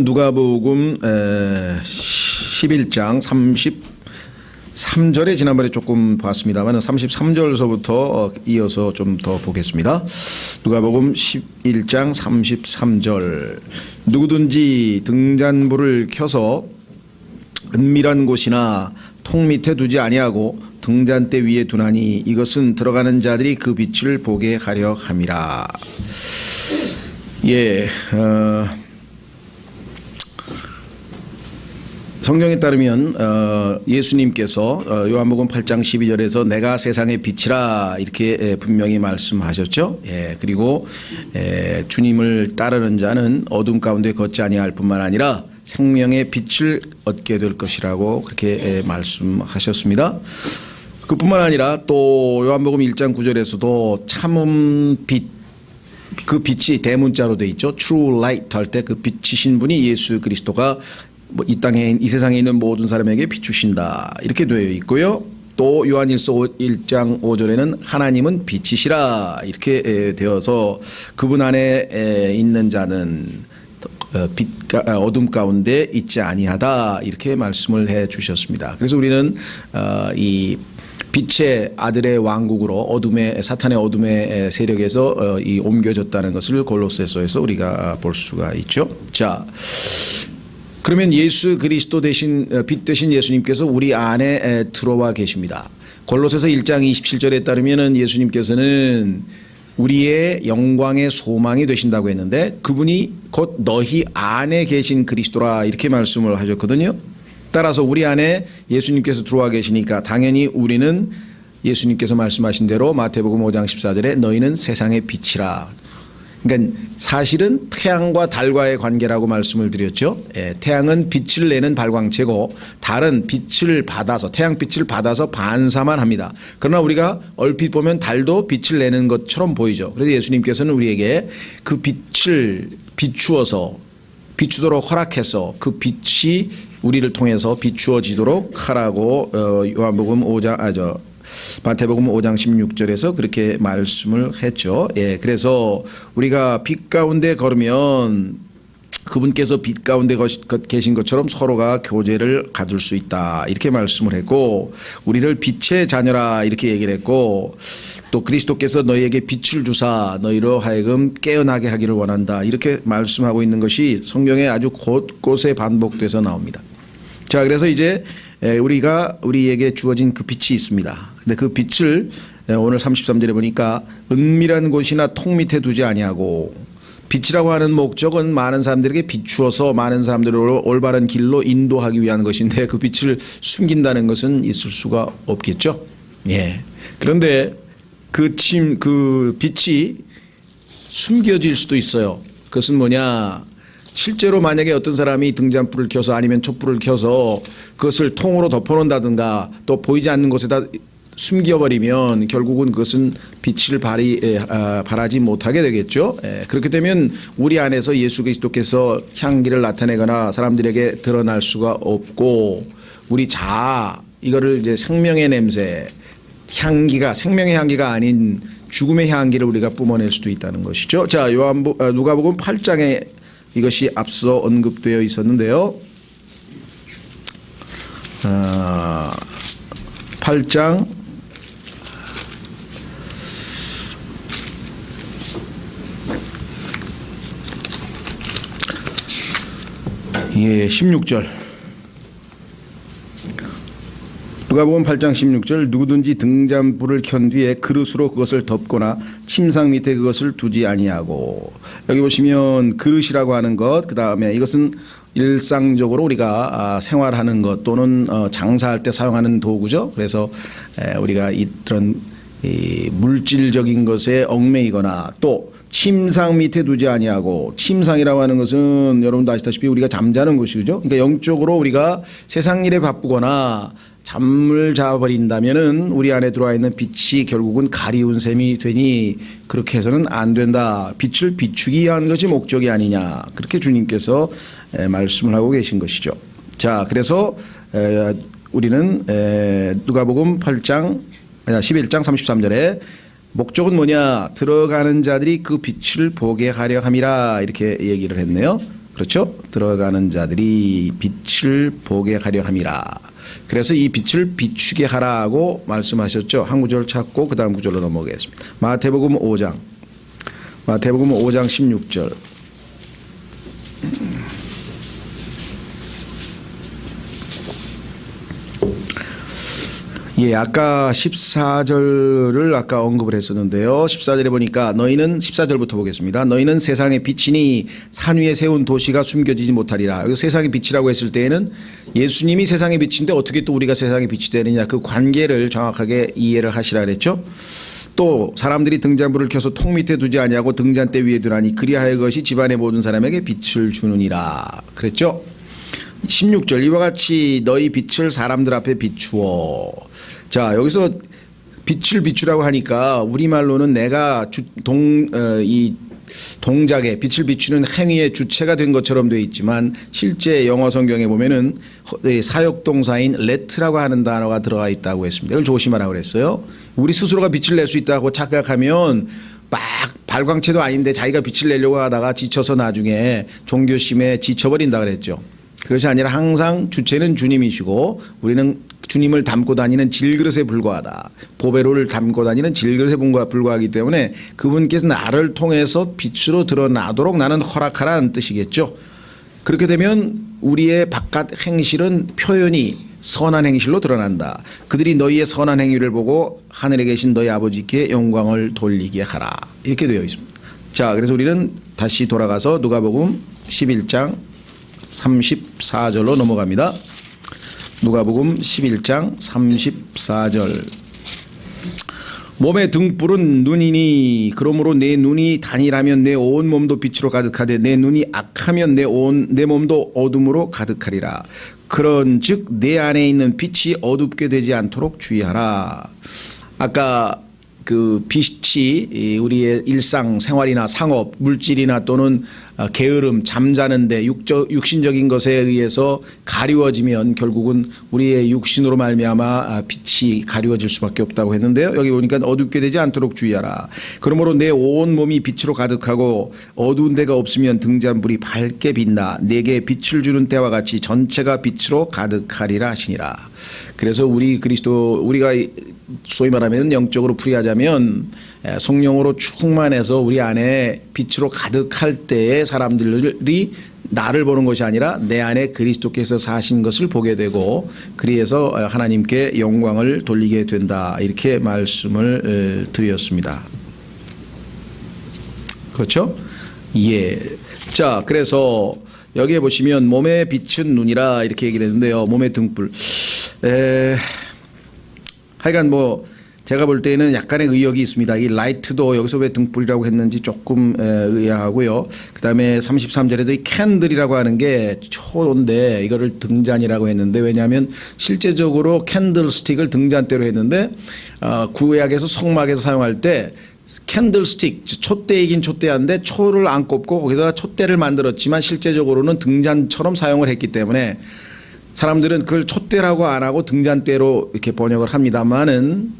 누가복음 11장 33절에 지난번에 조금 봤습니다만 33절서부터 이어서 좀 더 보겠습니다. 누가복음 11장 33절 누구든지 등잔불을 켜서 은밀한 곳이나 통 밑에 두지 아니하고 등잔대 위에 두나니 이것은 들어가는 자들이 그 빛을 보게 하려 함이라. 성경에 따르면 예수님께서 요한복음 8장 12절에서 내가 세상의 빛이라 이렇게 분명히 말씀하셨죠. 그리고 주님을 따르는 자는 어둠 가운데 걷지 아니할 뿐만 아니라 생명의 빛을 얻게 될 것이라고 그렇게 말씀하셨습니다. 그뿐만 아니라 또 요한복음 1장 9절에서도 참 빛, 그 빛이 대문자로 되어 있죠. True Light 할 때 그 빛이신 분이 예수 그리스도가 이 땅에 이 세상에 있는 모든 사람에게 비추신다 이렇게 되어 있고요. 또 요한일서 1장 5절에는 하나님은 빛이시라 이렇게 되어서 그분 안에 있는 자는 어둠 가운데 있지 아니하다 이렇게 말씀을 해 주셨습니다. 그래서 우리는 이 빛의 아들의 왕국으로 어둠의 사탄의 어둠의 세력에서 이 옮겨졌다는 것을 골로새서에서 우리가 볼 수가 있죠. 자, 그러면 예수 그리스도 대신 빛 대신 예수님께서 우리 안에 들어와 계십니다. 골로새서 1장 27절에 따르면 예수님께서는 우리의 영광의 소망이 되신다고 했는데 그분이 곧 너희 안에 계신 그리스도라 이렇게 말씀을 하셨거든요. 따라서 우리 안에 예수님께서 들어와 계시니까 당연히 우리는 예수님께서 말씀하신 대로 마태복음 5장 14절에 너희는 세상의 빛이라. 그러니까 사실은 태양과 달과의 관계라고 말씀을 드렸죠. 태양은 빛을 내는 발광체고 달은 빛을 받아서 태양빛을 받아서 반사만 합니다. 그러나 우리가 얼핏 보면 달도 빛을 내는 것처럼 보이죠. 그래서 예수님께서는 우리에게 그 빛을 비추도록 허락해서 그 빛이 우리를 통해서 비추어지도록 하라고 마태복음 5장 16절에서 그렇게 말씀을 했죠. 그래서 우리가 빛 가운데 걸으면 그분께서 빛 가운데 계신 것처럼 서로가 교제를 가질 수 있다 이렇게 말씀을 했고 우리를 빛의 자녀라 이렇게 얘기를 했고 또 그리스도께서 너희에게 빛을 주사 너희로 하여금 깨어나게 하기를 원한다 이렇게 말씀하고 있는 것이 성경에 아주 곳곳에 반복돼서 나옵니다. 자, 그래서 이제 우리에게 주어진 그 빛이 있습니다. 근데 그 빛을 오늘 33절에 보니까 은밀한 곳이나 통 밑에 두지 아니하고 빛이라고 하는 목적은 많은 사람들에게 비추어서 많은 사람들을 올바른 길로 인도하기 위한 것인데 그 빛을 숨긴다는 것은 있을 수가 없겠죠. 그런데 그 빛이 숨겨질 수도 있어요. 그것은 뭐냐? 실제로 만약에 어떤 사람이 등잔불을 켜서 아니면 촛불을 켜서 그것을 통으로 덮어놓는다든가 또 보이지 않는 곳에다 숨겨버리면 결국은 그것은 빛을 발하지 못하게 되겠죠. 그렇게 되면 우리 안에서 예수 그리스도께서 향기를 나타내거나 사람들에게 드러날 수가 없고 우리 자아 이거를 이제 생명의 냄새 향기가 생명의 향기가 아닌 죽음의 향기를 우리가 뿜어낼 수도 있다는 것이죠. 자, 누가복음 8장에 이것이 앞서 언급되어 있었는데요. 8장 16절 누가복음 8장 16절 누구든지 등잔불을 켠 뒤에 그릇으로 그것을 덮거나 침상 밑에 그것을 두지 아니하고 여기 보시면 그릇이라고 하는 것 그다음에 이것은 일상적으로 우리가 생활하는 것 또는 장사할 때 사용하는 도구죠. 그래서 우리가 이런 물질적인 것에 얽매이거나 또 침상 밑에 두지 아니하고 침상이라고 하는 것은 여러분도 아시다시피 우리가 잠자는 곳이죠. 그러니까 영적으로 우리가 세상 일에 바쁘거나 잠을 자버린다면은 우리 안에 들어와 있는 빛이 결국은 가리운 셈이 되니 그렇게 해서는 안 된다. 빛을 비추기 위한 것이 목적이 아니냐. 그렇게 주님께서 말씀을 하고 계신 것이죠. 자, 그래서 우리는 누가복음 8장 11장 33절에 목적은 뭐냐? 들어가는 자들이 그 빛을 보게 하려 함이라 이렇게 얘기를 했네요. 그렇죠? 들어가는 자들이 빛을 보게 하려 함이라. 그래서 이 빛을 비추게 하라고 말씀하셨죠. 한 구절 찾고 그 다음 구절로 넘어가겠습니다. 마태복음 5장 16절. 예, 아까 14절을 아까 언급을 했었는데요. 14절에 보니까 너희는 14절부터 보겠습니다. 너희는 세상의 빛이니 산 위에 세운 도시가 숨겨지지 못하리라. 여기 세상의 빛이라고 했을 때에는 예수님이 세상의 빛인데 어떻게 또 우리가 세상의 빛이 되느냐, 그 관계를 정확하게 이해를 하시라 그랬죠. 또 사람들이 등잔불을 켜서 통 밑에 두지 아니하고 등잔대 위에 두나니 그리하여 그것이 집안의 모든 사람에게 빛을 주느니라 그랬죠. 16절 이와 같이 너희 빛을 사람들 앞에 비추어. 자, 여기서 빛을 비추라고 하니까 우리말로는 내가 이 동작에 빛을 비추는 행위의 주체가 된 것처럼 되어 있지만 실제 영어 성경에 보면은 사역동사인 let라고 하는 단어가 들어가 있다고 했습니다. 이걸 조심하라고 그랬어요. 우리 스스로가 빛을 낼 수 있다고 착각하면 막 발광체도 아닌데 자기가 빛을 내려고 하다가 지쳐서 나중에 종교심에 지쳐버린다 그랬죠. 그것이 아니라 항상 주체는 주님이시고 우리는 주님을 담고 다니는 질그릇에 불과하다. 보배로를 담고 다니는 질그릇에 불과하기 때문에 그분께서 나를 통해서 빛으로 드러나도록 나는 허락하라는 뜻이겠죠. 그렇게 되면 우리의 바깥 행실은 표현이 선한 행실로 드러난다. 그들이 너희의 선한 행위를 보고 하늘에 계신 너희 아버지께 영광을 돌리게 하라. 이렇게 되어 있습니다. 자, 그래서 우리는 다시 돌아가서 누가복음 11장 34절로 넘어갑니다. 누가복음 11장 34절. 몸의 등불은 눈이니 그러므로 내 눈이 단일하면 내 온 몸도 빛으로 가득하되 내 눈이 악하면 내 몸도 어둠으로 가득하리라. 그런즉 내 안에 있는 빛이 어둡게 되지 않도록 주의하라. 아까 그 빛이 우리의 일상 생활이나 상업, 물질이나 또는 게으름, 잠자는데 육신적인 것에 의해서 가리워지면 결국은 우리의 육신으로 말미암아 빛이 가리워질 수밖에 없다고 했는데요. 여기 보니까 어둡게 되지 않도록 주의하라. 그러므로 내 온 몸이 빛으로 가득하고 어두운 데가 없으면 등잔불이 밝게 빛나 내게 빛을 주는 때와 같이 전체가 빛으로 가득하리라 하시니라. 그래서 우리가 소위 말하면 영적으로 풀이하자면 성령으로 충만해서 우리 안에 빛으로 가득할 때에 사람들이 나를 보는 것이 아니라 내 안에 그리스도께서 사신 것을 보게 되고 그래서 하나님께 영광을 돌리게 된다. 이렇게 말씀을 드렸습니다. 그렇죠? 예. 자, 그래서 여기에 보시면 몸의 빛은 눈이라 이렇게 얘기를 했는데요. 몸의 등불. 하여간 제가 볼 때는 약간의 의역이 있습니다. 이 라이트도 여기서 왜 등불이라고 했는지 조금 의아하고요. 그 다음에 33절에도 이 캔들이라고 하는 게 초인데 이거를 등잔이라고 했는데 왜냐하면 실제적으로 캔들 스틱을 등잔대로 했는데 구약에서 성막에서 사용할 때 캔들 스틱, 촛대이긴 촛대한데 초를 안 꼽고 거기다가 촛대를 만들었지만 실제적으로는 등잔처럼 사용을 했기 때문에 사람들은 그걸 촛대라고 안 하고 등잔대로 이렇게 번역을 합니다만은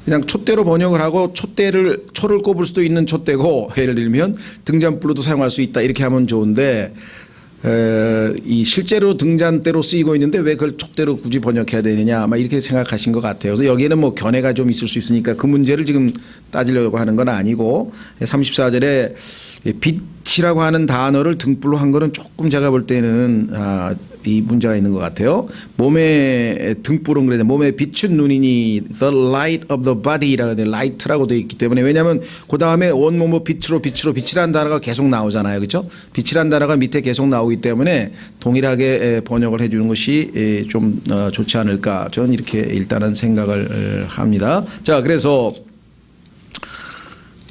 그냥 촛대로 번역을 하고 초를 꼽을 수도 있는 촛대고 예를 들면 등잔불로도 사용할 수 있다 이렇게 하면 좋은데 이 실제로 등잔대로 쓰이고 있는데 왜 그걸 촛대로 굳이 번역해야 되느냐 아마 이렇게 생각하신 것 같아요. 그래서 여기에는 견해가 좀 있을 수 있으니까 그 문제를 지금 따지려고 하는 건 아니고 34절에 빛이라고 하는 단어를 등불로 한 거는 조금 제가 볼 때는 이 문제가 있는 것 같아요. 몸의 등불은 그래도 몸의 빛은 눈이니 the light of the body라고 돼 light라고 되어 있기 때문에 왜냐하면 그 다음에 온몸을 빛이라는 단어가 계속 나오잖아요, 그렇죠? 빛이라는 단어가 밑에 계속 나오기 때문에 동일하게 번역을 해주는 것이 좀 좋지 않을까 저는 이렇게 일단은 생각을 합니다. 자, 그래서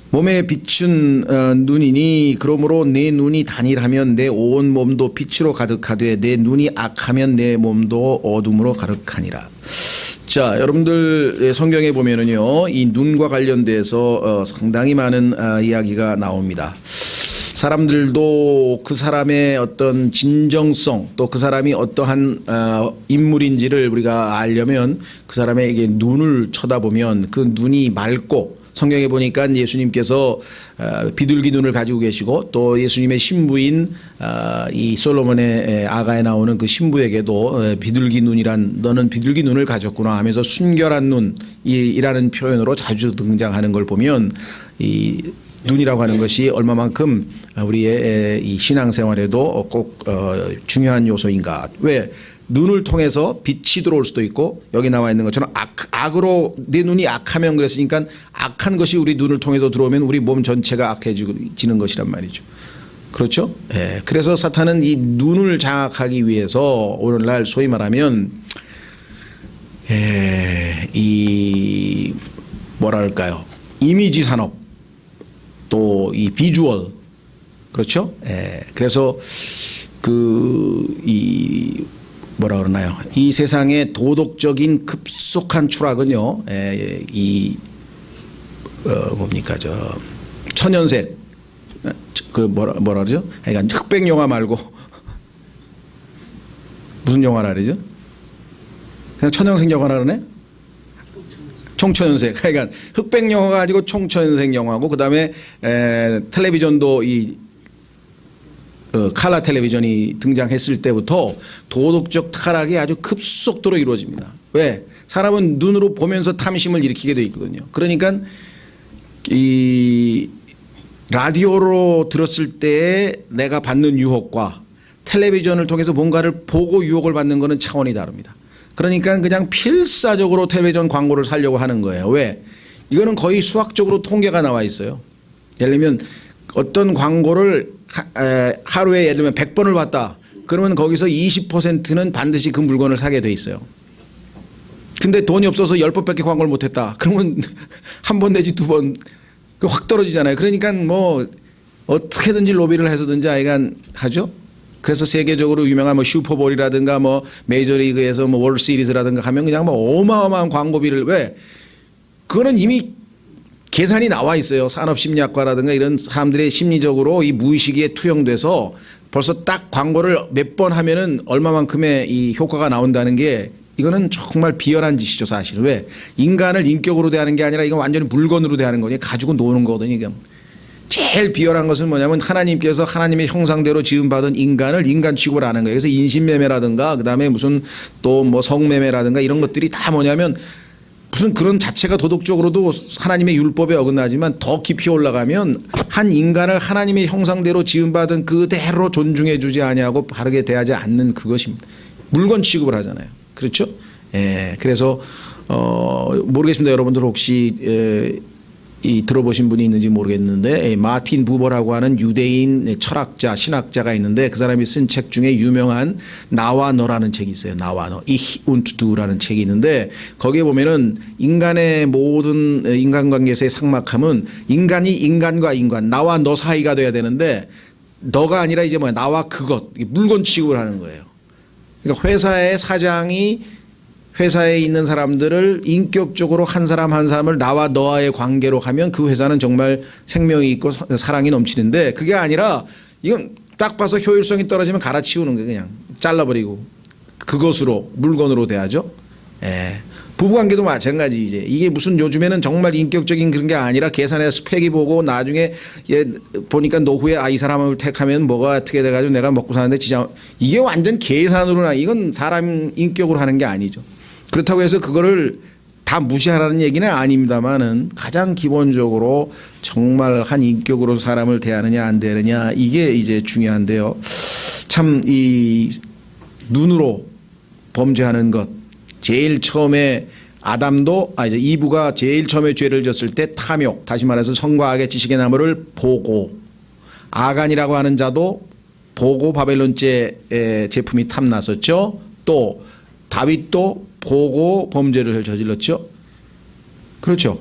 몸의 빛은 눈이니 그러므로 내 눈이 단일하면 내 온 몸도 빛으로 가득하되 내 눈이 악하면 내 몸도 어둠으로 가득하니라. 자, 여러분들 성경에 보면은요 이 눈과 관련돼서 상당히 많은 이야기가 나옵니다. 사람들도 그 사람의 어떤 진정성 또 그 사람이 어떠한 인물인지를 우리가 알려면 그 사람에게 눈을 쳐다보면 그 눈이 맑고 성경에 보니까 예수님께서 비둘기 눈을 가지고 계시고 또 예수님의 신부인 이 솔로몬의 아가에 나오는 그 신부에게도 비둘기 눈이란 너는 비둘기 눈을 가졌구나 하면서 순결한 눈이라는 표현으로 자주 등장하는 걸 보면 이 눈이라고 하는 것이 얼마만큼 우리의 이 신앙생활에도 꼭 중요한 요소인가. 왜? 눈을 통해서 빛이 들어올 수도 있고 여기 나와 있는 것처럼 악으로 내 눈이 악하면 그랬으니까 악한 것이 우리 눈을 통해서 들어오면 우리 몸 전체가 악해지는 것이란 말이죠. 그렇죠? 예. 그래서 사탄은 이 눈을 장악하기 위해서 오늘날 소위 말하면 이 뭐랄까요? 이미지 산업 또 이 비주얼 그렇죠? 예. 그래서 이 뭐라 그러나요? 이 세상의 도덕적인 급속한 추락은요, 뭡니까, 천연색, 뭐라 그러죠? 그러니까 흑백 영화 말고, 무슨 영화라 그러죠? 그냥 천연색 영화라 그러네? 총천연색. 그러니까 흑백 영화가 아니고 총천연색 영화고, 그 다음에 텔레비전도 칼라 텔레비전이 등장했을 때부터 도덕적 타락이 아주 급속도로 이루어집니다. 왜? 사람은 눈으로 보면서 탐심을 일으키게 되어 있거든요. 그러니까 이 라디오로 들었을 때 내가 받는 유혹과 텔레비전을 통해서 뭔가를 보고 유혹을 받는 것은 차원이 다릅니다. 그러니까 그냥 필사적으로 텔레비전 광고를 살려고 하는 거예요. 왜? 이거는 거의 수학적으로 통계가 나와 있어요. 예를 들면 어떤 광고를 하루에 예를 들면 100번을 봤다. 그러면 거기서 20%는 반드시 그 물건을 사게 돼 있어요. 근데 돈이 없어서 10번밖에 광고를 못했다. 그러면 한 번 내지 두 번 확 떨어지잖아요. 그러니까 뭐 어떻게든지 로비를 해서든지 아이가 하죠. 그래서 세계적으로 유명한 뭐 슈퍼볼이라든가 뭐 메이저리그에서 뭐 월시리즈라든가 하면 그냥 뭐 어마어마한 광고비를 왜? 그거는 이미 계산이 나와 있어요. 산업심리학과라든가 이런 사람들의 심리적으로 이 무의식에 투영돼서 벌써 딱 광고를 몇 번 하면은 얼마만큼의 이 효과가 나온다는 게 이거는 정말 비열한 짓이죠, 사실. 왜? 인간을 인격으로 대하는 게 아니라 이건 완전히 물건으로 대하는 거니 가지고 노는 거거든요. 이게. 제일 비열한 것은 뭐냐면 하나님께서 하나님의 형상대로 지음받은 인간을 인간 취급을 하는 거예요. 그래서 인신매매라든가 그다음에 무슨 또 뭐 성매매라든가 이런 것들이 다 뭐냐면 무슨 그런 자체가 도덕적으로도 하나님의 율법에 어긋나지만 더 깊이 올라가면 한 인간을 하나님의 형상대로 지음받은 그대로 존중해 주지 아니하고 바르게 대하지 않는 그것입니다. 물건 취급을 하잖아요. 그렇죠? 예. 그래서 모르겠습니다. 여러분들 혹시 들어보신 분이 있는지 모르겠는데 마틴 부버라고 하는 유대인 철학자 신학자가 있는데 그 사람이 쓴 책 중에 유명한 나와 너라는 책이 있어요. 나와 너 Ich und du라는 책이 있는데 거기에 보면은 인간의 모든 인간관계에서의 삭막함은 인간이 인간과 인간 나와 너 사이가 돼야 되는데 너가 아니라 이제 뭐야 나와 그것 물건 취급을 하는 거예요. 그러니까 회사의 사장이 회사에 있는 사람들을 인격적으로 한 사람 한 사람을 나와 너와의 관계로 하면 그 회사는 정말 생명이 있고 사랑이 넘치는데 그게 아니라 이건 딱 봐서 효율성이 떨어지면 갈아치우는 거예요. 그냥 잘라버리고 그것으로 물건으로 대하죠. 예. 부부관계도 마찬가지 이제 이게 무슨 요즘에는 정말 인격적인 그런 게 아니라 계산해서 스펙이 보고 나중에 보니까 노후에 이 사람을 택하면 뭐가 어떻게 돼가지고 내가 먹고 사는데 진짜 이게 완전 계산으로나 이건 사람 인격으로 하는 게 아니죠. 그렇다고 해서 그거를 다 무시하라는 얘기는 아닙니다만은 가장 기본적으로 정말 한 인격으로 사람을 대하느냐 안 대하느냐 이게 이제 중요한데요. 참 이 눈으로 범죄하는 것 제일 처음에 아담도 이제 이브가 제일 처음에 죄를 졌을 때 탐욕 다시 말해서 성과 악의 지식의 나무를 보고 아간이라고 하는 자도 보고 바벨론제 제품이 탐났었죠. 또 다윗도 보고 범죄를 저질렀죠. 그렇죠.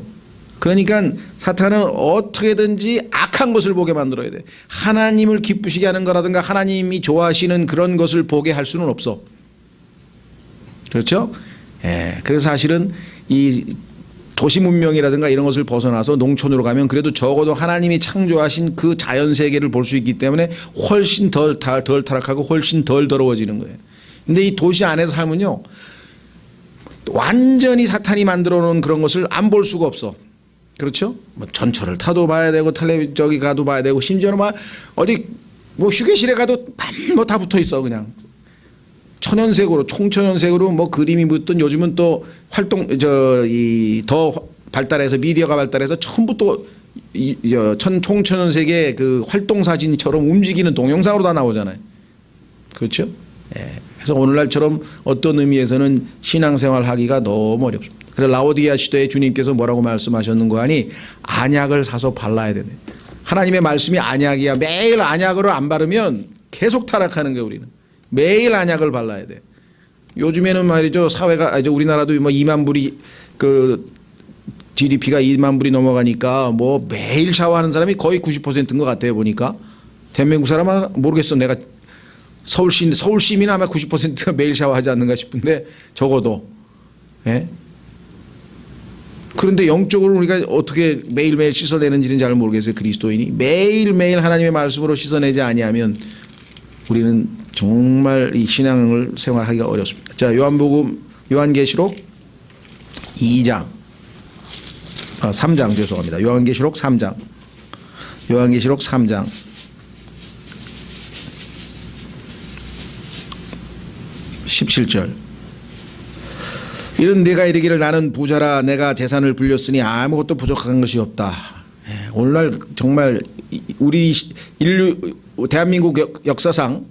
그러니까 사탄은 어떻게든지 악한 것을 보게 만들어야 돼. 하나님을 기쁘시게 하는 거라든가 하나님이 좋아하시는 그런 것을 보게 할 수는 없어. 그렇죠. 예. 그래서 사실은 이 도시 문명이라든가 이런 것을 벗어나서 농촌으로 가면 그래도 적어도 하나님이 창조하신 그 자연 세계를 볼 수 있기 때문에 훨씬 덜 타락하고 훨씬 덜 더러워지는 거예요. 근데 이 도시 안에서 살면요. 완전히 사탄이 만들어 놓은 그런 것을 안 볼 수가 없어. 그렇죠? 뭐 전철을 타도 봐야 되고 저기 가도 봐야 되고 심지어는 막 어디 뭐 휴게실에 가도 뭐 다 붙어 있어 그냥. 천연색으로 총천연색으로 뭐 그림이 붙든 요즘은 또 활동 더 발달해서 미디어가 발달해서 전부 또 총천연색의 그 활동 사진처럼 움직이는 동영상으로 다 나오잖아요. 그렇죠? 예. 그래서 오늘날처럼 어떤 의미에서는 신앙생활 하기가 너무 어렵습니다. 그래서 라오디게아 시대에 주님께서 뭐라고 말씀하셨는가 하니 안약을 사서 발라야 되네. 하나님의 말씀이 안약이야. 매일 안약을 안 바르면 계속 타락하는 거예요. 우리는 매일 안약을 발라야 돼. 요즘에는 말이죠, 사회가 우리나라도 뭐 2만 불이 그 GDP가 2만 불이 넘어가니까 뭐 매일 샤워하는 사람이 거의 90%인 것 같아요. 보니까 대한민국 사람은 모르겠어. 내가 서울 시민 아마 90%가 매일 샤워하지 않는가 싶은데 적어도. 예? 그런데 영적으로 우리가 어떻게 매일매일 씻어내는지는 잘 모르겠어요. 그리스도인이 매일매일 하나님의 말씀으로 씻어내지 아니하면 우리는 정말 이 신앙을 생활하기가 어렵습니다. 자, 요한계시록 2장 3장 죄송합니다. 요한계시록 3장 17절 이런 네가 이르기를 나는 부자라 내가 재산을 불렸으니 아무것도 부족한 것이 없다. 오늘날 정말 우리 인류 대한민국 역사상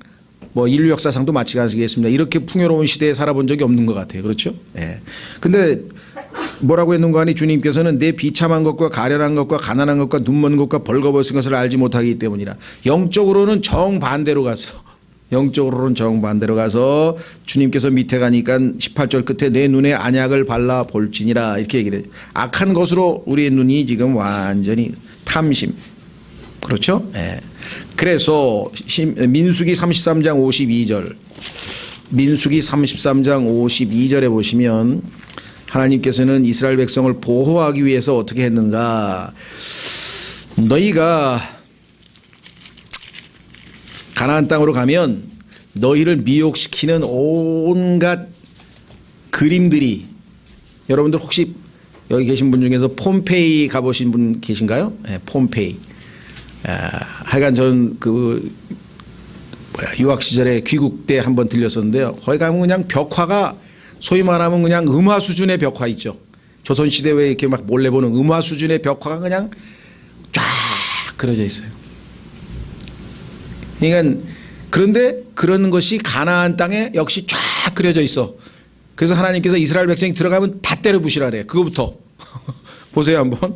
뭐 인류 역사상도 마찬가지겠습니다. 이렇게 풍요로운 시대에 살아본 적이 없는 것 같아요. 그렇죠? 예. 근데 뭐라고 했는가 하니 주님께서는 내 비참한 것과 가련한 것과 가난한 것과 눈먼 것과 벌거벗은 것을 알지 못하기 때문이라. 영적으로는 정반대로 가서 주님께서 밑에 가니까 18절 끝에 내 눈에 안약을 발라 볼지니라 이렇게 얘기를 해요. 악한 것으로 우리의 눈이 지금 완전히 탐심. 그렇죠? 예. 그래서 민수기 33장 52절에 보시면 하나님께서는 이스라엘 백성을 보호하기 위해서 어떻게 했는가. 너희가 가나안 땅으로 가면 너희를 미혹시키는 온갖 그림들이, 여러분들 혹시 여기 계신 분 중에서 폼페이 가보신 분 계신가요? 네, 폼페이. 하여간 전 유학 시절에 귀국 때 한번 들렸었는데요. 거기 가면 그냥 벽화가 소위 말하면 그냥 음화 수준의 벽화 있죠. 조선 시대 왜 이렇게 막 몰래 보는 음화 수준의 벽화가 그냥 쫙 그려져 있어요. 그러니까 그런데 그런 것이 가나안 땅에 역시 쫙 그려져 있어. 그래서 하나님께서 이스라엘 백성이 들어가면 다 때려 부시라래. 그거부터 보세요 한번.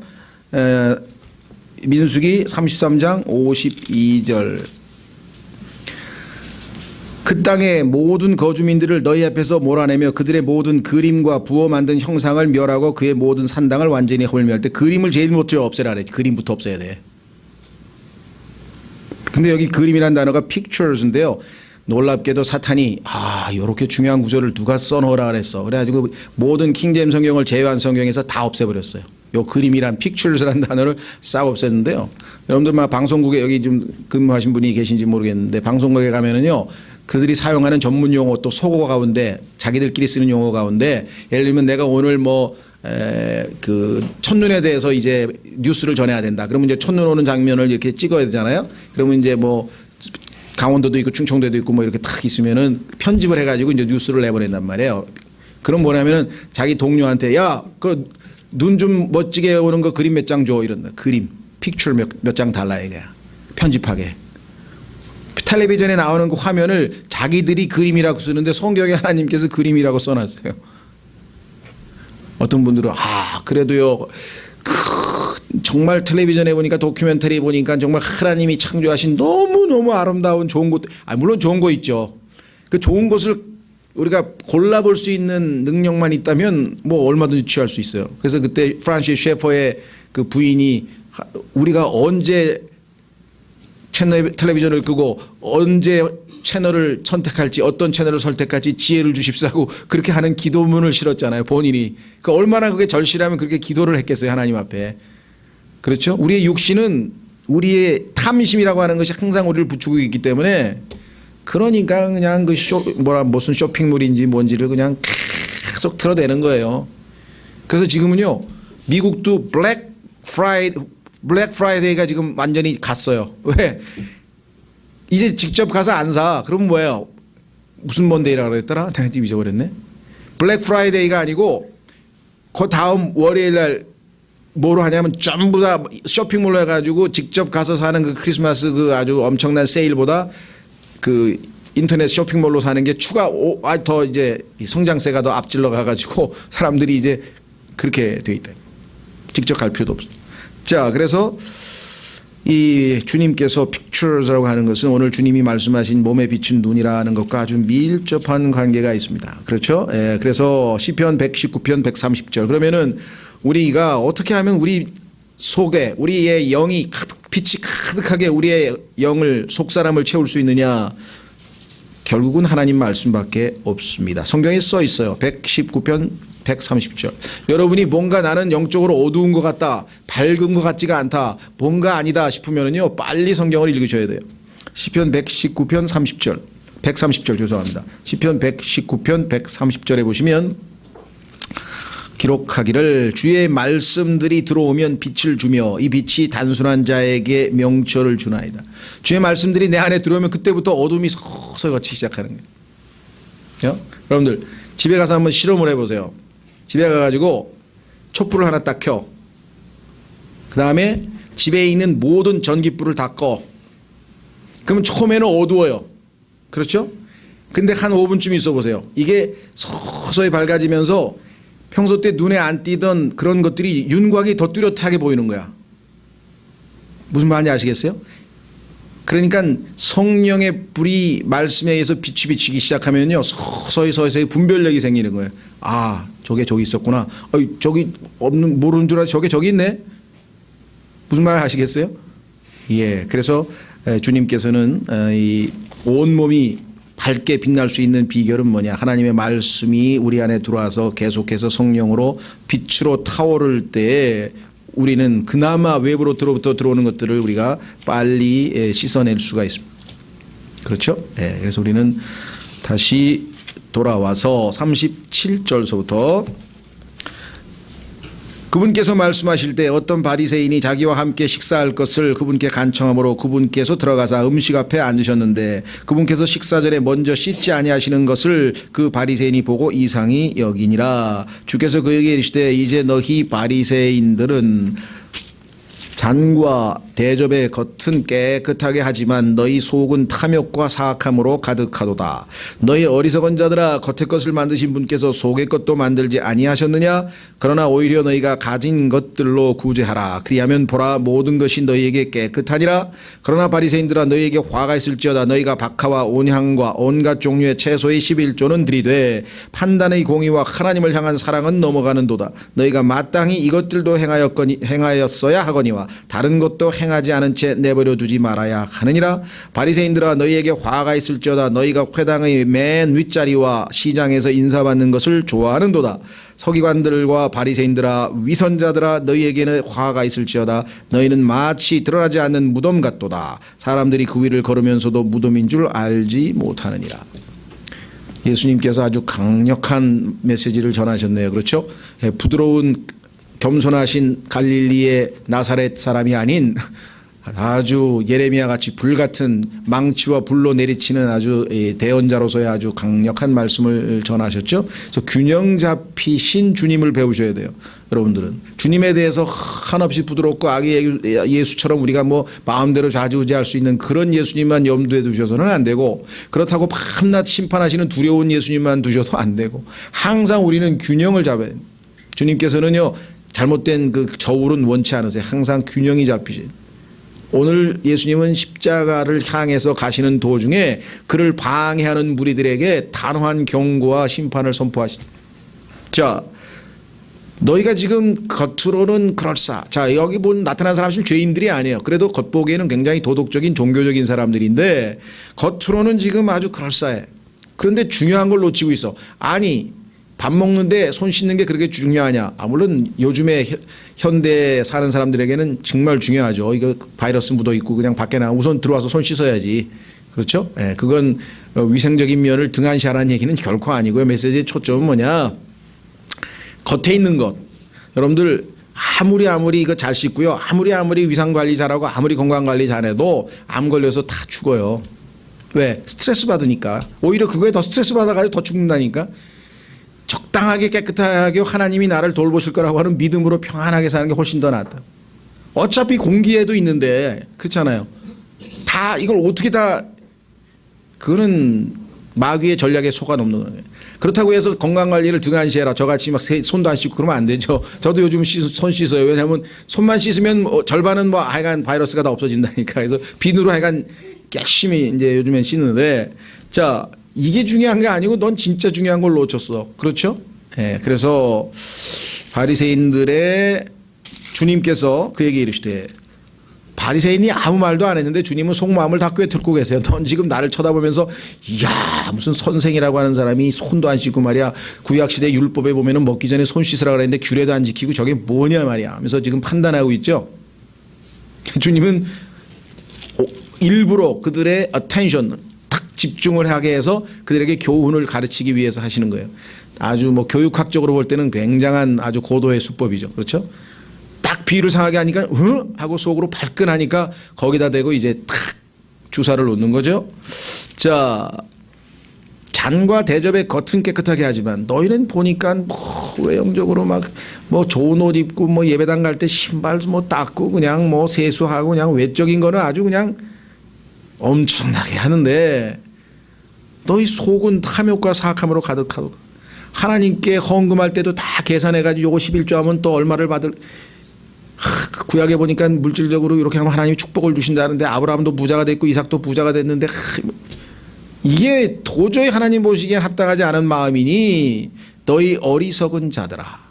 민수기 33장 52절. 그 땅의 모든 거주민들을 너희 앞에서 몰아내며 그들의 모든 그림과 부어 만든 형상을 멸하고 그의 모든 산당을 완전히 홀멸할 때 그림을 제일 먼저 없애라래. 그림부터 없애야 돼. 근데 여기 그림이라는 단어가 pictures인데요. 놀랍게도 사탄이 요렇게 중요한 구절을 누가 써놓으라 그랬어. 그래가지고 모든 킹제임 성경을 제외한 성경에서 다 없애버렸어요. 요 그림이란 pictures라는 단어를 싹 없앴는데요. 여러분들 막 방송국에 여기 좀 근무하신 분이 계신지 모르겠는데 방송국에 가면은요. 그들이 사용하는 전문 용어 또 속어 가운데 자기들끼리 쓰는 용어 가운데 예를 들면 내가 오늘 그 첫눈에 대해서 이제 뉴스를 전해야 된다. 그러면 이제 첫눈 오는 장면을 이렇게 찍어야 되잖아요. 그러면 이제 뭐 강원도도 있고 충청도도 있고 뭐 이렇게 딱 있으면은 편집을 해가지고 이제 뉴스를 내보낸단 말이에요. 그럼 뭐냐면은 자기 동료한테 야, 그 눈 좀 멋지게 오는 거 그림 몇 장 줘 이런다. 그림, 픽처 몇 장 달라 이거야. 편집하게. 텔레비전에 나오는 그 화면을 자기들이 그림이라고 쓰는데 성경에 하나님께서 그림이라고 써놨어요. 어떤 분들은 그래도요 정말 텔레비전에 보니까 다큐멘터리 보니까 정말 하나님이 창조하신 너무너무 아름다운 좋은 것 물론 좋은 거 있죠. 그 좋은 것을 우리가 골라볼 수 있는 능력만 있다면 뭐 얼마든지 취할 수 있어요. 그래서 그때 프란시스 셰퍼의 그 부인이 우리가 언제 텔레비전을 끄고 언제 채널을 선택할지 어떤 채널을 선택할지 지혜를 주십사고 그렇게 하는 기도문을 실었잖아요. 본인이. 그러니까 얼마나 그게 절실하면 그렇게 기도를 했겠어요. 하나님 앞에. 그렇죠? 우리의 육신은 우리의 탐심이라고 하는 것이 항상 우리를 부추고 있기 때문에 그러니까 그냥 무슨 쇼핑몰인지 뭔지를 그냥 계속 틀어대는 거예요. 그래서 지금은요. 미국도 블랙 블랙 프라이데이가 지금 완전히 갔어요. 왜? 이제 직접 가서 안 사. 그럼 뭐예요? 무슨 먼데이라고 그랬더라? 내가 지금 잊어버렸네. 블랙 프라이데이가 아니고 그 다음 월요일 날 뭐로 하냐면 전부 다 쇼핑몰로 해가지고 직접 가서 사는 그 크리스마스 그 아주 엄청난 세일보다 그 인터넷 쇼핑몰로 사는 게 추가 더 이제 성장세가 더 앞질러 가가지고 사람들이 이제 그렇게 돼 있다. 직접 갈 필요도 없어. 자, 그래서 이 주님께서 pictures라고 하는 것은 오늘 주님이 말씀하신 몸에 비친 눈이라는 것과 아주 밀접한 관계가 있습니다. 그렇죠? 예, 그래서 시편 119편 130절. 그러면은 우리가 어떻게 하면 우리 속에 우리의 영이 빛이 가득하게 우리의 영을 속사람을 채울 수 있느냐? 결국은 하나님 말씀밖에 없습니다. 성경에 써 있어요. 119편 130절. 여러분이 뭔가 나는 영적으로 어두운 것 같다, 밝은 것 같지가 않다, 뭔가 아니다 싶으면은요 빨리 성경을 읽으셔야 돼요. 시편 119편 30절, 130절 죄송합니다. 시편 119편 130절에 보시면 기록하기를 주의 말씀들이 들어오면 빛을 주며 이 빛이 단순한 자에게 명철을 주나이다. 주의 말씀들이 내 안에 들어오면 그때부터 어둠이 서서히 걷기 시작하는 거예요. 여러분들 집에 가서 한번 실험을 해보세요. 집에 가가지고 촛불을 하나 딱 켜. 그 다음에 집에 있는 모든 전기불을 다 꺼. 그러면 처음에는 어두워요. 그렇죠? 근데 한 5분쯤 있어 보세요. 이게 서서히 밝아지면서 평소 때 눈에 안 띄던 그런 것들이 윤곽이 더 뚜렷하게 보이는 거야. 무슨 말인지 아시겠어요? 그러니까 성령의 불이 말씀에 의해서 빛이 비치기 시작하면요 서서히 분별력이 생기는 거예요. 아, 저게 저기 있었구나. 저기 없는 모르는 줄 알아. 저기 있네. 무슨 말 아시겠어요? 예, 그래서 주님께서는 이 온몸이 밝게 빛날 수 있는 비결은 뭐냐? 하나님의 말씀이 우리 안에 들어와서 계속해서 성령으로 빛으로 타오를 때 우리는 그나마 외부로부터 들어오는 것들을 우리가 빨리 씻어낼 수가 있습니다. 그렇죠? 네, 그래서 우리는 다시 돌아와서 37절서부터 그분께서 말씀하실 때 어떤 바리새인이 자기와 함께 식사할 것을 그분께 간청함으로 그분께서 들어가사 음식 앞에 앉으셨는데 그분께서 식사 전에 먼저 씻지 아니하시는 것을 그 바리새인이 보고 이상히 여기니라. 주께서 그에게 이르시되 이제 너희 바리새인들은 잔과 대접의 겉은 깨끗하게 하지만 너희 속은 탐욕과 사악함으로 가득하도다. 너희 어리석은 자들아, 겉의 것을 만드신 분께서 속의 것도 만들지 아니하셨느냐? 그러나 오히려 너희가 가진 것들로 구제하라. 그리하면 보라, 모든 것이 너희에게 깨끗하니라. 그러나 바리새인들아, 너희에게 화가 있을지어다. 너희가 박하와 온향과 온갖 종류의 채소의 11조는 들이되 판단의 공의와 하나님을 향한 사랑은 넘어가는도다. 너희가 마땅히 이것들도 행하였어야 하거니와 다른 것도 행하지 않은 채 내버려 두지 말아야 하느니라. 바리새인들아, 너희에게 화가 있을지어다. 너희가 회당의 맨 윗자리와 시장에서 인사받는 것을 좋아하는도다. 서기관들과 바리새인들아, 위선자들아, 너희에게는 화가 있을지어다. 너희는 마치 드러나지 않는 무덤 같도다. 사람들이 그 위를 걸으면서도 무덤인 줄 알지 못하느니라. 예수님께서 아주 강력한 메시지를 전하셨네요. 그렇죠? 부드러운 겸손하신 갈릴리의 나사렛 사람이 아닌 아주 예레미야 같이 불같은 망치와 불로 내리치는 아주 대언자로서의 아주 강력한 말씀을 전하셨죠. 그래서 균형 잡히신 주님을 배우셔야 돼요. 여러분들은 주님에 대해서 한없이 부드럽고 아기 예수처럼 우리가 뭐 마음대로 좌지우지할 수 있는 그런 예수님만 염두에 두셔서는 안 되고, 그렇다고 밤낮 심판하시는 두려운 예수님만 두셔도 안 되고, 항상 우리는 균형을 잡아야 돼요. 주님께서는요 잘못된 그 저울은 원치 않으세요. 항상 균형이 잡히신. 오늘 예수님은 십자가를 향해서 가시는 도중에 그를 방해하는 무리들에게 단호한 경고와 심판을 선포하신. 자, 너희가 지금 겉으로는 그럴싸. 자, 여기 본 나타난 사람은 죄인들이 아니에요. 그래도 겉보기에는 굉장히 도덕적인 종교적인 사람들인데 겉으로는 지금 아주 그럴싸해. 그런데 중요한 걸 놓치고 있어. 아니, 밥 먹는데 손 씻는 게 그렇게 중요하냐? 물론 요즘에 현대에 사는 사람들에게는 정말 중요하죠. 이거 바이러스 묻어 있고 그냥 밖에 나 우선 들어와서 손 씻어야지. 그렇죠? 예, 그건 위생적인 면을 등한시하라는 얘기는 결코 아니고요. 메시지의 초점은 뭐냐? 겉에 있는 것. 여러분들 아무리 이거 잘 씻고요. 아무리 위상 관리 잘하고 아무리 건강 관리 잘해도 암 걸려서 다 죽어요. 왜? 스트레스 받으니까. 오히려 그거에 더 스트레스 받아가지고 더 죽는다니까. 적당하게 깨끗하게 하나님이 나를 돌보실 거라고 하는 믿음으로 평안하게 사는 게 훨씬 더 낫다. 어차피 공기에도 있는데 그렇잖아요. 다 이걸 어떻게 다 그거는 마귀의 전략에 속아넘는 거예요. 그렇다고 해서 건강관리를 등한시해라. 저같이 막 손도 안 씻고 그러면 안 되죠. 저도 요즘 손 씻어요. 왜냐하면 손만 씻으면 절반은 뭐 하여간 바이러스가 다 없어진다니까. 그래서 비누로 하여간 열심히 이제 요즘엔 씻는데, 자, 이게 중요한 게 아니고 넌 진짜 중요한 걸 놓쳤어. 그렇죠? 예. 그래서 바리새인들의 주님께서 그에게 이르시되, 바리새인이 아무 말도 안 했는데 주님은 속마음을 다 꿰뚫고 계세요. 넌 지금 나를 쳐다보면서 이야 무슨 선생이라고 하는 사람이 손도 안 씻고 말이야. 구약시대 율법에 보면은 먹기 전에 손 씻으라 그랬는데 규례도 안 지키고 저게 뭐냐 말이야 하면서 지금 판단하고 있죠. 주님은 일부러 그들의 attention 탁 집중을 하게 해서 그들에게 교훈을 가르치기 위해서 하시는 거예요. 아주 뭐 교육학적으로 볼 때는 굉장한 아주 고도의 수법이죠. 그렇죠? 딱 비유를 상하게 하니까 하고 속으로 발끈하니까 거기다 대고 이제 탁 주사를 놓는 거죠. 자, 잔과 대접의 겉은 깨끗하게 하지만 너희는 보니까 뭐 외형적으로 막 뭐 좋은 옷 입고 뭐 예배당 갈 때 신발 뭐 닦고 그냥 뭐 세수하고 그냥 외적인 거는 아주 그냥 엄청나게 하는데 너희 속은 탐욕과 사악함으로 가득하고 하나님께 헌금할 때도 다 계산해가지고 요거 11조 하면 또 얼마를 받을. 구약에 보니까 물질적으로 이렇게 하면 하나님이 축복을 주신다는데 아브라함도 부자가 됐고 이삭도 부자가 됐는데 이게 도저히 하나님 보시기엔 합당하지 않은 마음이니 너희 어리석은 자들아.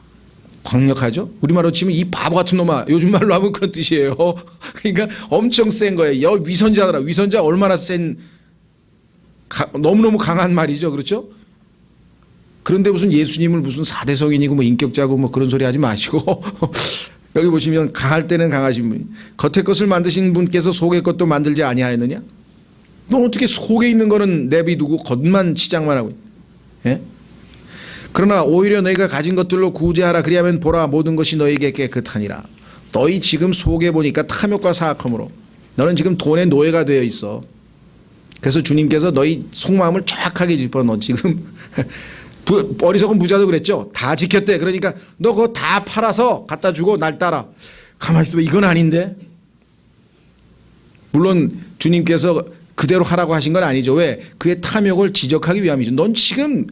강력하죠? 우리말로 치면 이 바보 같은 놈아. 요즘 말로 하면 그런 뜻이에요. 그러니까 엄청 센 거예요. 여 위선자들아. 위선자 얼마나 센 너무너무 강한 말이죠. 그렇죠? 그런데 무슨 예수님을 무슨 4대 성인이고 뭐 인격자고 뭐 그런 소리 하지 마시고 여기 보시면 강할 때는 강하신 분이 겉의 것을 만드신 분께서 속의 것도 만들지 아니하였느냐? 너 어떻게 속에 있는 거는 내비두고 겉만 치장만 하고 예? 그러나 오히려 너희가 가진 것들로 구제하라. 그리하면 보라 모든 것이 너희에게 깨끗하니라. 너희 지금 속에 보니까 탐욕과 사악함으로 너는 지금 돈의 노예가 되어 있어. 그래서 주님께서 너희 속마음을 정확하게 짚어. 너 지금 어리석은 부자도 그랬죠. 다 지켰대. 그러니까 너 그거 다 팔아서 갖다 주고 날 따라. 가만히 있어봐. 이건 아닌데. 물론 주님께서 그대로 하라고 하신 건 아니죠. 왜? 그의 탐욕을 지적하기 위함이죠. 넌 지금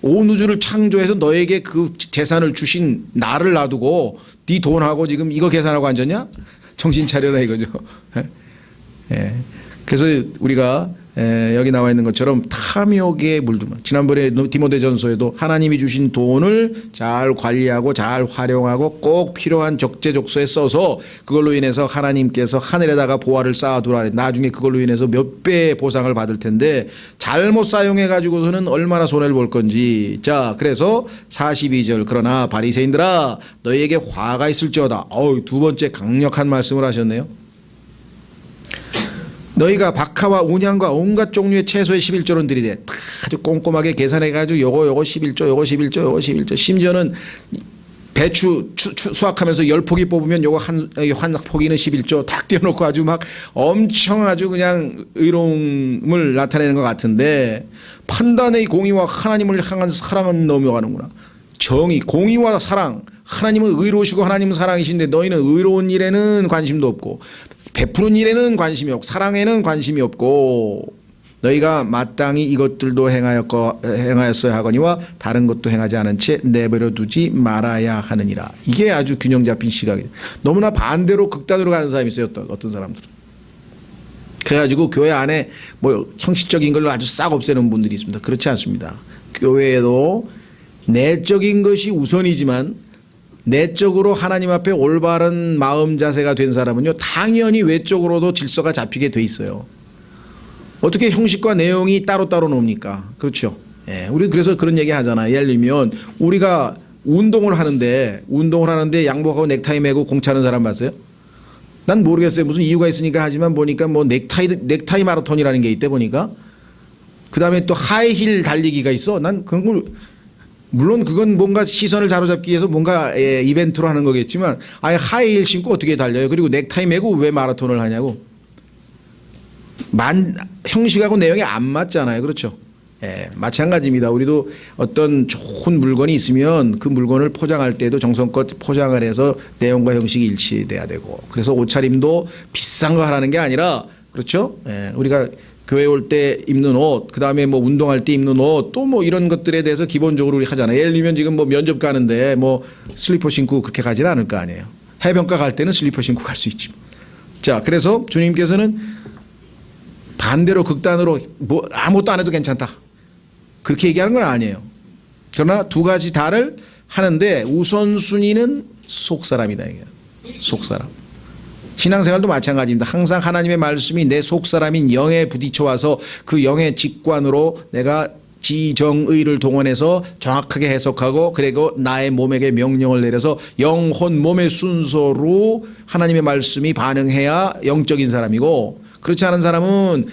온 우주를 창조해서 너에게 그 재산을 주신 나를 놔두고 네 돈하고 지금 이거 계산하고 앉았냐? 정신 차려라 이거죠. 예. 그래서 우리가 여기 나와 있는 것처럼 탐욕에 물들면 지난번에 디모데전서에도 하나님이 주신 돈을 잘 관리하고 잘 활용하고 꼭 필요한 적재적소에 써서 그걸로 인해서 하나님께서 하늘에다가 보화를 쌓아두라. 나중에 그걸로 인해서 몇 배의 보상을 받을 텐데 잘못 사용해 가지고서는 얼마나 손해를 볼 건지. 자, 그래서 42절 그러나 바리새인들아 너희에게 화가 있을지어다. 두 번째 강력한 말씀을 하셨네요. 너희가 박하와 운향과 온갖 종류의 채소의 11조는 드리되 아주 꼼꼼하게 계산해가지고 요거 11조 요거 11조 요거 11조 심지어는 배추 수확하면서 10포기 뽑으면 요거 한 포기는 11조 딱 띄워놓고 아주 막 엄청 아주 그냥 의로움을 나타내는 것 같은데 판단의 공의와 하나님을 향한 사랑은 넘어가는구나. 정의, 공의와 사랑. 하나님은 의로우시고 하나님은 사랑이신데 너희는 의로운 일에는 관심도 없고 베푸는 일에는 관심이 없고 사랑에는 관심이 없고 너희가 마땅히 이것들도 행하였어야 하거니와 다른 것도 행하지 않은 채 내버려 두지 말아야 하느니라. 이게 아주 균형 잡힌 시각이에요. 너무나 반대로 극단으로 가는 사람이 있어요. 어떤 사람들은. 그래가지고 교회 안에 뭐 형식적인 걸로 아주 싹 없애는 분들이 있습니다. 그렇지 않습니다. 교회에도 내적인 것이 우선이지만 내적으로 하나님 앞에 올바른 마음 자세가 된 사람은요 당연히 외적으로도 질서가 잡히게 돼 있어요. 어떻게 형식과 내용이 따로따로 놉니까? 그렇죠. 예, 우리 그래서 그런 얘기 하잖아요. 예를 들면 우리가 운동을 하는데 양복하고 넥타이 매고 공 차는 사람 봤어요? 난 모르겠어요. 무슨 이유가 있으니까 하지만 보니까 뭐 넥타이 마라톤이라는 게 있대 보니까. 그 다음에 또 하이힐 달리기가 있어. 난 그런 걸 물론 그건 뭔가 시선을 사로잡기 위해서 뭔가 이벤트로 하는 거겠지만 아예 하이힐 신고 어떻게 달려요? 그리고 넥타이 메고 왜 마라톤을 하냐고. 형식하고 내용이 안 맞잖아요. 그렇죠? 예, 마찬가지입니다. 우리도 어떤 좋은 물건이 있으면 그 물건을 포장할 때도 정성껏 포장을 해서 내용과 형식이 일치돼야 되고, 그래서 옷차림도 비싼 거 하라는 게 아니라, 그렇죠? 예, 우리가 교회 올 때 입는 옷, 그 다음에 뭐 운동할 때 입는 옷, 또 뭐 이런 것들에 대해서 기본적으로 우리 하잖아요. 예를 들면 지금 뭐 면접 가는데 뭐 슬리퍼 신고 그렇게 가지는 않을 거 아니에요. 해변가 갈 때는 슬리퍼 신고 갈 수 있지. 자, 그래서 주님께서는 반대로 극단으로 뭐 아무것도 안 해도 괜찮다, 그렇게 얘기하는 건 아니에요. 그러나 두 가지 다를 하는데 우선순위는 속사람이다. 이게 속사람. 신앙생활도 마찬가지입니다. 항상 하나님의 말씀이 내 속사람인 영에 부딪혀와서 그 영의 직관으로 내가 지정의를 동원해서 정확하게 해석하고, 그리고 나의 몸에게 명령을 내려서 영혼 몸의 순서로 하나님의 말씀이 반응해야 영적인 사람이고, 그렇지 않은 사람은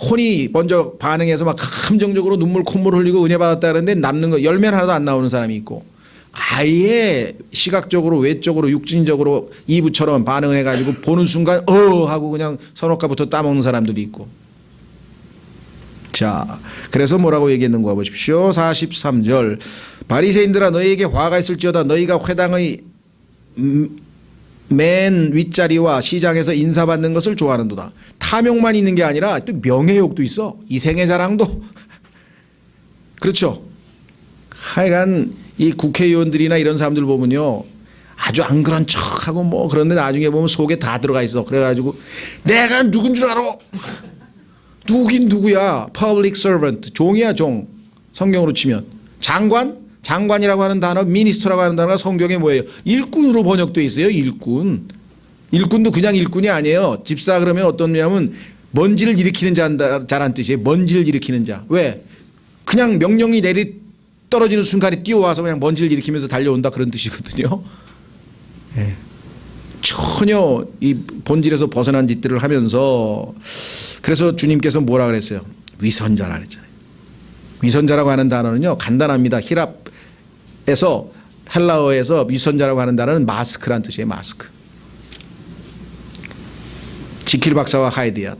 혼이 먼저 반응해서 막 감정적으로 눈물 콧물 흘리고 은혜 받았다는데 남는 거 열매 하나도 안 나오는 사람이 있고, 아예 시각적으로 외적으로 육신적으로 이부처럼 반응을 해가지고 보는 순간 하고 그냥 선악과부터 따먹는 사람들이 있고. 자, 그래서 뭐라고 얘기했는가 보십시오. 43절 바리새인들아 너희에게 화가 있을지어다. 너희가 회당의 맨 윗자리와 시장에서 인사받는 것을 좋아하는도다. 탐욕만 있는 게 아니라 또 명예욕도 있어. 이생애 자랑도. 그렇죠. 하여간 이 국회의원들이나 이런 사람들 보면요, 아주 안 그런 척하고 뭐 그런데 나중에 보면 속에 다 들어가 있어. 그래가지고 내가 누군 줄 알아? 누구긴 누구야. Public servant, 종이야 종. 성경으로 치면 장관, 장관이라고 하는 단어, 미니스터라고 하는 단어가 성경에 뭐예요? 일꾼으로 번역돼 있어요. 일꾼. 일꾼도 그냥 일꾼이 아니에요. 집사 그러면 어떤 냐면 먼지를 일으키는 자란 뜻이에요. 먼지를 일으키는 자. 왜? 그냥 명령이 떨어지는 순간에 뛰어와서 그냥 먼지를 일으키면서 달려온다, 그런 뜻이거든요. 네. 전혀 이 본질에서 벗어난 짓들을 하면서, 그래서 주님께서 뭐라 그랬어요? 위선자라 그랬잖아요. 위선자라고 하는 단어는요 간단합니다. 히랍에서, 헬라어에서 위선자라고 하는 단어는 마스크란 뜻이에요. 마스크. 지킬 박사와 하이드야.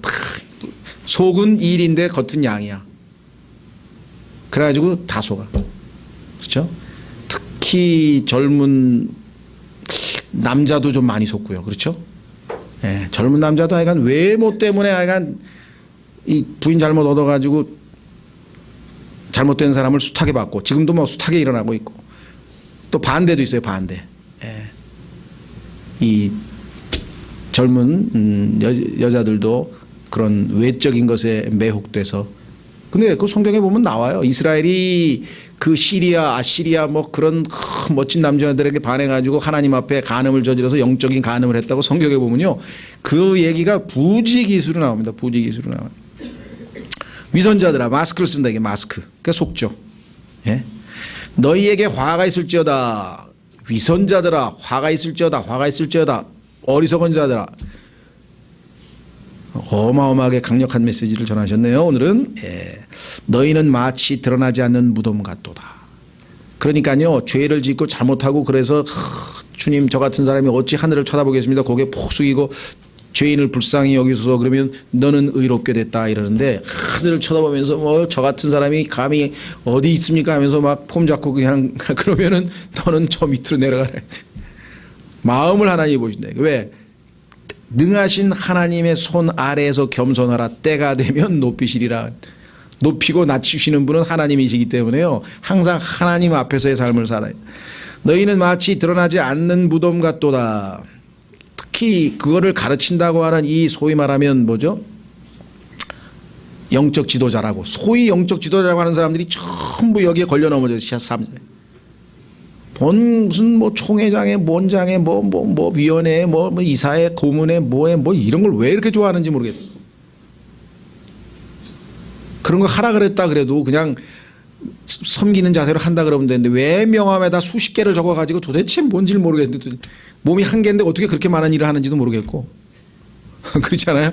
속은 일인데 겉은 양이야. 그래가지고 다 속아. 그렇죠? 특히 젊은 남자도 좀 많이 속고요. 그렇죠? 예, 젊은 남자도 하여간 외모 때문에 하여간 이 부인 잘못 얻어가지고 잘못된 사람을 숱하게 받고, 지금도 뭐 숱하게 일어나고 있고, 또 반대도 있어요. 반대. 예. 이 젊은 여자들도 그런 외적인 것에 매혹돼서, 근데 그 성경에 보면 나와요. 이스라엘이 그 시리아, 아시리아 뭐 그런 멋진 남자들에게 반해가지고 하나님 앞에 간음을 저질러서 영적인 간음을 했다고 성경에 보면요, 그 얘기가 부지기수로 나옵니다. 부지기수로 나와요. 위선자들아, 마스크를 쓴다. 이게 마스크. 그러니까 속죠. 예? 너희에게 화가 있을지어다. 위선자들아, 화가 있을지어다. 화가 있을지어다. 어리석은 자들아. 어마어마하게 강력한 메시지를 전하셨네요. 오늘은 너희는 마치 드러나지 않는 무덤 같도다. 그러니까요, 죄를 짓고 잘못하고 그래서 주님, 저 같은 사람이 어찌 하늘을 쳐다보겠습니다. 고개 푹 숙이고 죄인을 불쌍히 여기소서. 그러면 너는 의롭게 됐다 이러는데, 하늘을 쳐다보면서 뭐 저 같은 사람이 감히 어디 있습니까 하면서 막 폼 잡고 그냥 그러면은 너는 저 밑으로 내려가라. 마음을 하나님이 보신다. 왜? 능하신 하나님의 손 아래에서 겸손하라. 때가 되면 높이시리라. 높이고 낮추시는 분은 하나님이시기 때문에요, 항상 하나님 앞에서의 삶을 살아요. 너희는 마치 드러나지 않는 무덤 같도다. 특히 그거를 가르친다고 하는 이 소위 말하면 뭐죠? 영적 지도자라고, 소위 영적 지도자라고 하는 사람들이 전부 여기에 걸려 넘어져요. 무슨 뭐 총회장에 뭔장에 뭐 위원회에 뭐 이사회 고문회 뭐에 뭐 이런 걸 왜 이렇게 좋아하는지 모르겠어. 그런 거 하라 그랬다 그래도 그냥 섬기는 자세로 한다 그러면 되는데, 왜 명함에다 수십 개를 적어가지고 도대체 뭔지를 모르겠는데, 몸이 한 개인데 어떻게 그렇게 많은 일을 하는지도 모르겠고 그렇잖아요.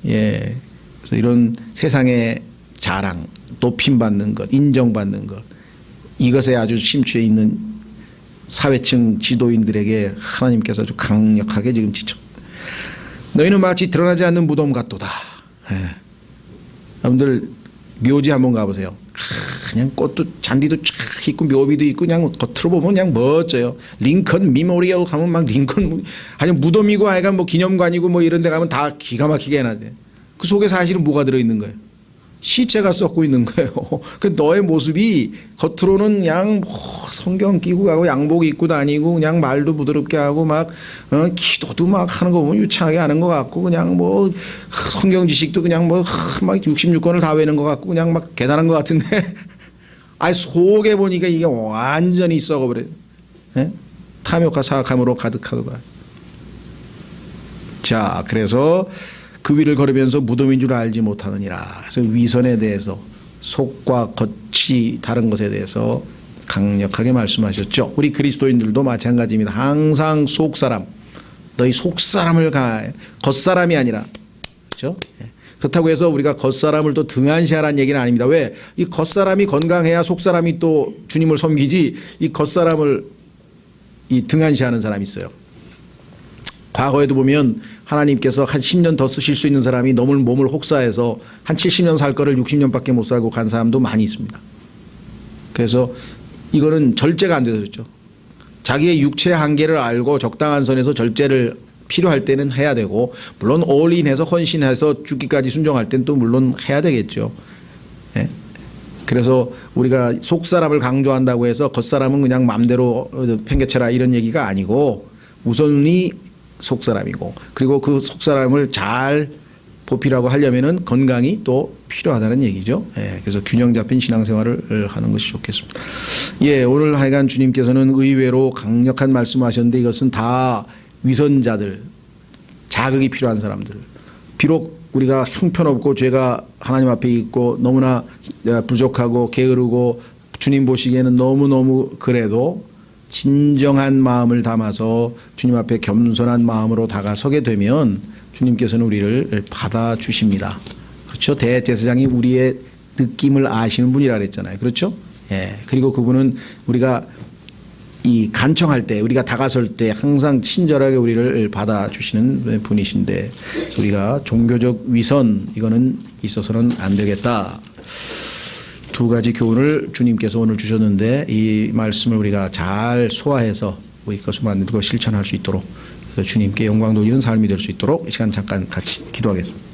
예, 그래서 이런 세상의 자랑, 높임받는 것, 인정받는 것, 이것에 아주 심취해 있는 사회층 지도인들에게 하나님께서 아주 강력하게 지금 지쳐. 너희는 마치 드러나지 않는 무덤 같도다. 예. 여러분들 묘지 한번 가보세요. 그냥 꽃도 잔디도 쫙 있고 묘비도 있고 그냥 겉으로 보면 그냥 멋져요. 링컨 미모리얼 가면 막 링컨 아니 무덤이고 아이가 뭐 기념관이고 뭐 이런 데 가면 다 기가 막히게 해놨대. 그 속에 사실은 뭐가 들어있는 거예요? 시체가 썩고 있는 거예요. 그 너의 모습이 겉으로는 그냥 뭐 성경 끼고 가고 양복 입고 다니고 그냥 말도 부드럽게 하고 막 기도도 막 하는 거 보면 유창하게 하는 것 같고 그냥 뭐 성경 지식도 그냥 뭐 막 66권을 다 외는 것 같고 그냥 막 대단한 것 같은데 아니 속에 보니까 이게 완전히 썩어버려요. 예? 탐욕과 사악함으로 가득하고. 자, 그래서 그 위를 걸으면서 무덤인 줄 알지 못하느니라. 그래서 위선에 대해서 속과 겉이 다른 것에 대해서 강력하게 말씀하셨죠. 우리 그리스도인들도 마찬가지입니다. 항상 속사람, 너희 속사람을 겉사람이 아니라, 그렇죠? 그렇다고 해서 우리가 겉사람을 또 등한시하라는 얘기는 아닙니다. 왜? 이 겉사람이 건강해야 속사람이 또 주님을 섬기지 이 겉사람을 이 등한시하는 사람이 있어요. 과거에도 보면 하나님께서 한 10년 더 쓰실 수 있는 사람이 너무 몸을 혹사해서 한 70년 살 거를 60년밖에 못 살고 간 사람도 많이 있습니다. 그래서 이거는 절제가 안 돼서 그렇죠. 자기의 육체의 한계를 알고 적당한 선에서 절제를 필요할 때는 해야 되고 물론 올인해서 헌신해서 죽기까지 순종할 때는 또 물론 해야 되겠죠. 네? 그래서 우리가 속사람을 강조한다고 해서 겉사람은 그냥 마음대로 팽개쳐라 이런 얘기가 아니고 우선이 속사람이고 그리고 그 속사람을 잘 보필하고 하려면은 건강이 또 필요하다는 얘기죠. 예, 그래서 균형 잡힌 신앙생활을 하는 것이 좋겠습니다. 예, 오늘 하여간 주님께서는 의외로 강력한 말씀하셨는데 이것은 다 위선자들, 자극이 필요한 사람들. 비록 우리가 형편없고 죄가 하나님 앞에 있고 너무나 부족하고 게으르고 주님 보시기에는 너무너무 그래도 진정한 마음을 담아서 주님 앞에 겸손한 마음으로 다가서게 되면 주님께서는 우리를 받아주십니다. 그렇죠? 대제사장이 우리의 느낌을 아시는 분이라 그랬잖아요. 그렇죠? 예. 그리고 그분은 우리가 이 간청할 때 우리가 다가설 때 항상 친절하게 우리를 받아주시는 분이신데 우리가 종교적 위선 이거는 있어서는 안 되겠다. 두 가지 교훈을 주님께서 오늘 주셨는데 이 말씀을 우리가 잘 소화해서 우리 것을 만들고 실천할 수 있도록 주님께 영광 돌리는 삶이 될 수 있도록 이 시간 잠깐 같이 기도하겠습니다.